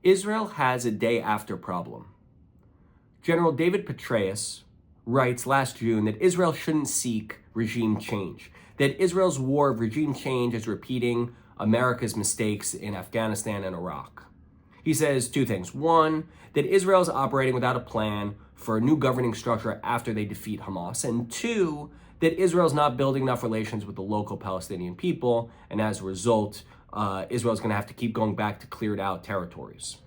Israel has a day after problem. General David Petraeus writes last June that Israel shouldn't seek regime change, that Israel's war of regime change is repeating America's mistakes in Afghanistan and Iraq. He says two things. One, that Israel is operating without a plan for a new governing structure after they defeat Hamas. And two, that Israel is not building enough relations with the local Palestinian people, and as a result, Israel is going to have to keep going back to cleared out territories.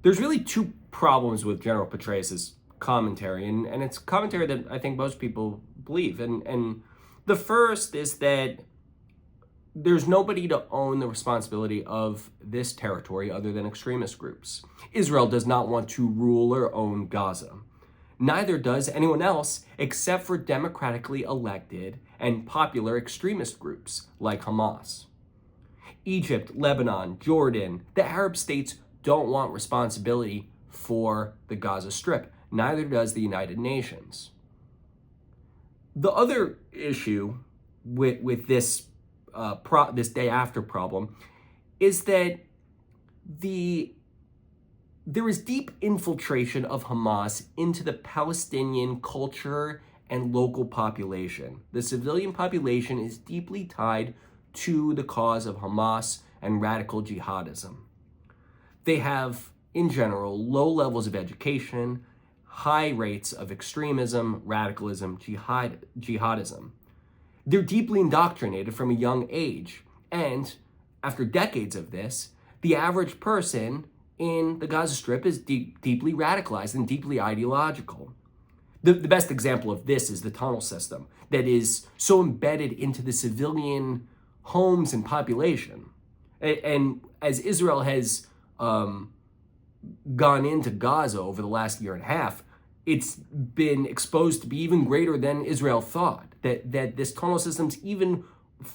There's really two problems with General Petraeus' commentary, and it's commentary that I think most people believe. And the first is that there's nobody to own the responsibility of this territory other than extremist groups. Israel does not want to rule or own Gaza. Neither does anyone else except for democratically elected and popular extremist groups like Hamas. Egypt, Lebanon, Jordan, the Arab states don't want responsibility for the Gaza Strip. Neither does the United Nations. The other issue with this this day after problem is that there is deep infiltration of Hamas into the Palestinian culture and local population. The civilian population is deeply tied to the cause of Hamas and radical jihadism. They have, in general, low levels of education, high rates of extremism, radicalism, jihadism. They're deeply indoctrinated from a young age. And after decades of this, the average person in the Gaza Strip is deeply radicalized and deeply ideological. The best example of this is the tunnel system that is so embedded into the civilian homes and population. And as Israel has gone into Gaza over the last year and a half, it's been exposed to be even greater than Israel thought. That this tunnel system's even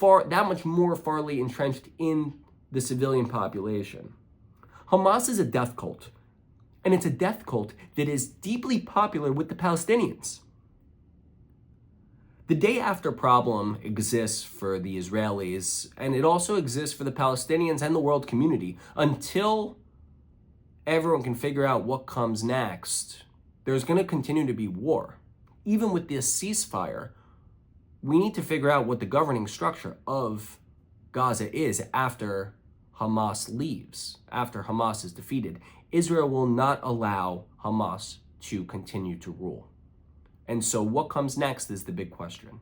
that much more farly entrenched in the civilian population. Hamas is a death cult, and it's a death cult that is deeply popular with the Palestinians. The day after problem exists for the Israelis, and it also exists for the Palestinians and the world community. Until everyone can figure out what comes next, there's going to continue to be war. Even with this ceasefire, we need to figure out what the governing structure of Gaza is after Hamas leaves, after Hamas is defeated. Israel will not allow Hamas to continue to rule. And so what comes next is the big question.